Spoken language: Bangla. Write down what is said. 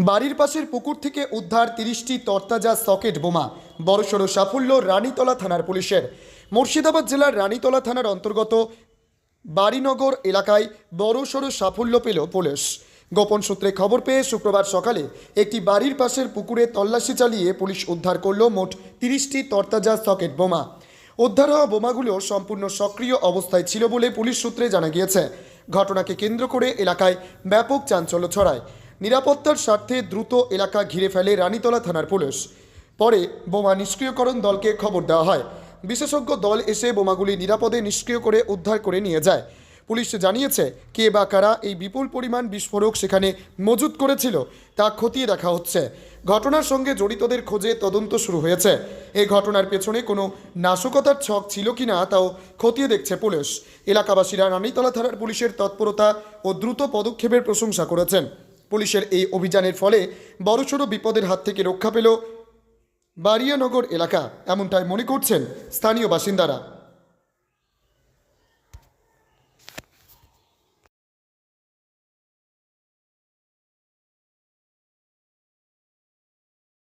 বাড়ির পাশের পুকুর থেকে উদ্ধার ৩০টি তরতাজা সকেট বোমা। বড়সড় সাফল্য রানীতলা থানার পুলিশের। মুর্শিদাবাদ জেলার রানীতলা থানার অন্তর্গত বাড়িনগর এলাকায় বড়সড় সাফল্য পেল পুলিশ। গোপন সূত্রে খবর পেয়ে শুক্রবার সকালে একটি বাড়ির পাশের পুকুরে তল্লাশি চালিয়ে পুলিশ উদ্ধার করল মোট ৩০টি তরতাজা সকেট বোমা। উদ্ধার হওয়া বোমাগুলো সম্পূর্ণ সক্রিয় অবস্থায় ছিল বলে পুলিশ সূত্রে জানা গিয়েছে। ঘটনাকে কেন্দ্র করে এলাকায় ব্যাপক চাঞ্চল্য ছড়ায়। নিরাপত্তার স্বার্থে দ্রুত এলাকা ঘিরে ফেলে রানীতলা থানার পুলিশ। পরে বোমা নিষ্ক্রিয়করণ দলকে খবর দেওয়া হয়। বিশেষজ্ঞ দল এসে বোমাগুলি নিরাপদে নিষ্ক্রিয় করে উদ্ধার করে নিয়ে যায়। পুলিশ জানিয়েছে, কে বা কারা এই বিপুল পরিমাণ বিস্ফোরক সেখানে মজুত করেছিল তা খতিয়ে দেখা হচ্ছে। ঘটনার সঙ্গে জড়িতদের খোঁজে তদন্ত শুরু হয়েছে। এই ঘটনার পেছনে কোনো নাশকতার ছক ছিল কিনা তাও খতিয়ে দেখছে পুলিশ। এলাকাবাসীরা রানীতলা থানার পুলিশের তৎপরতা ও দ্রুত পদক্ষেপের প্রশংসা করেছেন। পুলিশের এই অভিযানের ফলে বড়সড় বিপদের হাত থেকে রক্ষা পেল বাড়িয়ানগর এলাকা, এমনটাই মনে করছেন স্থানীয় বাসিন্দারা।